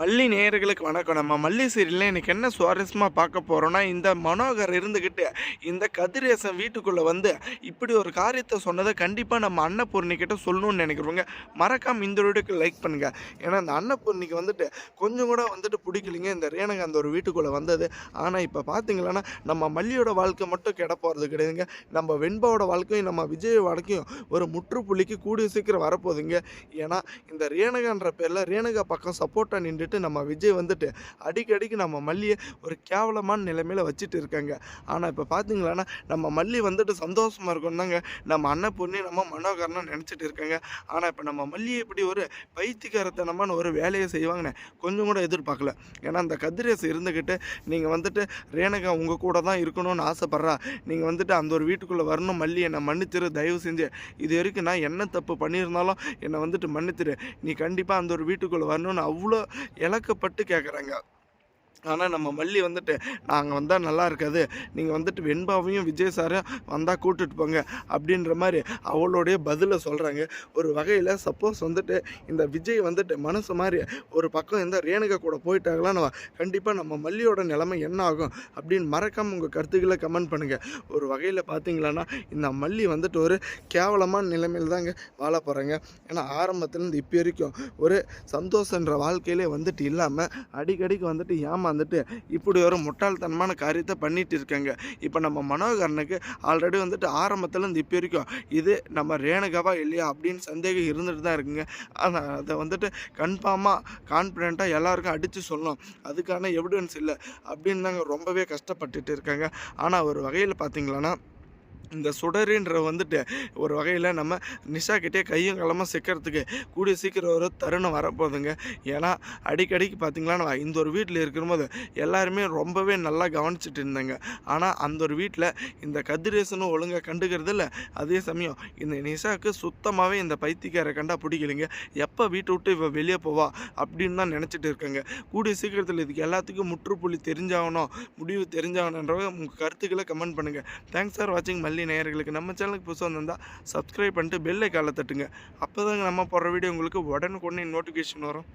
மல்லி நேயர்களுக்கு வணக்கம். நம்ம மல்லி சீரியல்ல இன்னைக்கு என்ன சுவாரஸ்யமா பார்க்க போறோம்னா, இந்த மனோகர் இருந்துகிட்டு, இந்த கதிரேசன் வீட்டுக்குள்ள வந்து இப்படி ஒரு காரியத்த சொன்னத கண்டிப்பா நம்ம அன்னபூர்ணி கிட்ட சொல்லணும்னு நெனைக்கிறவங்க, மறக்காம இந்த வீடியோக்கு லைக் பண்ணுங்க. ஏன்னா, இந்த அன்னபூர்ணிக்கு வந்துட்டு கொஞ்சம் கூட வந்துட்டு புடிக்கலைங்க இந்த ரேணுகா அந்த ஒரு வீட்டுக்குள்ள வந்தது. ஆனா, இப்ப பார்த்தீங்கன்னா, நம்ம மல்லியோட வாழ்க்கை மட்டும் கெட போறது கிடையாதுங்க. நம்ம வெண்பாவோட வாழ்க்கையும், நம்ம விஜய் வாழ்க்கையும் ஒரு முற்றுப்புள்ளிக்கு கூடிய சீக்கிரம் வரப்போகுதுங்க. ஏன்னா, இந்த ரேணுகான்ற பேர்ல ரேணுகா பக்கம் சப்போர்ட்டா நின்டுட்டு நம்ம விஜய் வந்துட்டு அடிக்கடிக்கு நம்ம மல்லிய ஒரு கேவலமான நிலைமையில வச்சுட்டு இருக்காங்க. ஆனா இப்ப பார்த்தீங்களான்னா, நம்ம மல்லி வந்துட்டு சந்தோஷமா இருக்கணும் தாங்க நம்ம அன்னபூர்ணி, நம்ம மனோகரனும் நெனச்சுட்டு இருக்காங்க. ஆனா இப்ப நம்ம மல்லிய இப்படி ஒரு பைத்தியக்காரத்தனமான ஒரு வேலைய செய்வாங்கன்னு கொஞ்சம் கூட எதிர்பார்க்கல. ஏன்னா அந்த கதிரேசு இருந்துகிட்டு, நீங்க வந்துட்டு ரேணுகா உங்க கூட தான் இருக்கணும்னு ஆசைப்படுறா. நீங்க வந்துட்டு அந்த ஒரு வீட்டுக்குள்ள வரணும் மல்லி என்ன மன்னிச்சிரு தயவு செஞ்சு. இதுவரைக்கும் நான் என்ன தப்பு பண்ணியிருந்தாலும் என்ன வந்துட்டு மன்னிச்சிடு. நீ கண்டிப்பா அந்த ஒரு வீட்டுக்குள்ள வரணும்னு அவ்ளோ இலக்கப்பட்டு கேட்குறாங்க. ஆனா, நம்ம மல்லி வந்துட்டு, "நாங்க வந்தா நல்லா இருக்காது. நீங்க வந்துட்டு வெண்பாவையும், விஜய் சாரையும் வந்தா கூட்டிட்டு போங்க." அப்படின்ற மாரி அவளுடைய பதில சொல்றாங்க. ஒரு வகையில சப்போஸ் வந்துட்டு இந்த விஜய் வந்துட்டு மனசு மாறி ஒரு பக்கம் இந்த ரேணுகா கூட போயிட்டாங்களான்னு கண்டிப்பா நம்ம மல்லியோட நிலைமை என்ன ஆகும்? அப்படின்னு மறக்காம உங்க கருத்துக்கள கமெண்ட் பண்ணுங்க. ஒரு வகையில பார்த்தீங்களான்னா, இந்த மல்லி வந்துட்டு ஒரு கேவலமான நிலைமையில தாங்க வாழ போறாங்க. ஏன்னா, ஆரம்பத்துலேருந்து இப்ப வரைக்கும் ஒரு சந்தோஷன்ற வாழ்க்கையிலே வந்துட்டு இல்லாம, அடிக்கடிக்கு வந்துட்டு ஏமாந்துட்டு இப்படி ஒரு முட்டாள்தனமான காரியத்தை பண்ணிட்டு இருக்காங்க. இப்போ நம்ம மனோகரனுக்கு ஆல்ரெடி வந்துட்டு ஆரம்பத்துலேருந்து இப்போ வரைக்கும் இது நம்ம ரேணுகாவா இல்லையா அப்படின்னு சந்தேகம் இருந்துட்டு தான் இருக்குங்க. ஆனால் அதை வந்துட்டு கன்ஃபார்மாக கான்ஃபிடென்ட்டாக எல்லாருக்கும் அடித்து சொல்லணும். அதுக்கான எவிடன்ஸ் இல்லை அப்படின்னு தாங்க ரொம்பவே கஷ்டப்பட்டுட்டு இருக்காங்க. ஆனால் ஒரு வகையில் பார்த்தீங்களான்னா இந்த சுடருன்ற வந்துட்டு ஒரு வகையில் நம்ம நிஷா கிட்டே கையும் களமாக சிக்கிறதுக்கு கூடிய சீக்கிரம் ஒரு தருணம் வரப்போகுதுங்க. ஏன்னா அடிக்கடிக்கு பார்த்தீங்களா இந்த ஒரு வீட்டில் இருக்கும்போது எல்லாருமே ரொம்பவே நல்லா கவனிச்சிட்டு இருந்தாங்க. ஆனால் அந்த ஒரு வீட்டில் இந்த கதிரேசனும் ஒழுங்காக கண்டுக்கிறது இல்லை. அதே சமயம் இந்த நிஷாவுக்கு சுத்தமாகவே இந்த பைத்தியக்காரை கண்டா பிடிக்கலைங்க. எப்போ வீட்டை விட்டு இவ வெளியே போவா அப்படின்னு தான் நினச்சிட்டு இருக்காங்க. கூடிய சீக்கிரத்தில் இதுக்கு எல்லாத்துக்கும் முற்றுப்புள்ளி தெரிஞ்சாகணும், முடிவு தெரிஞ்சாகணுன்றவங்க உங்கள் கருத்துக்களை கமெண்ட் பண்ணுங்கள். தேங்க்ஸ் ஃபார் வாட்சிங் மல்லி நேயர்களுக்கு. நம்ம சேனலுக்கு புதுசாக வந்திருந்தால் சப்ஸ்கிரைப் பண்ணிட்டு பெல் ஐக்கானை தட்டுங்க. அப்போ தாங்க நம்ம போடுற வீடியோ உங்களுக்கு உடனுக்குடனே நோட்டிஃபிகேஷன் வரும்.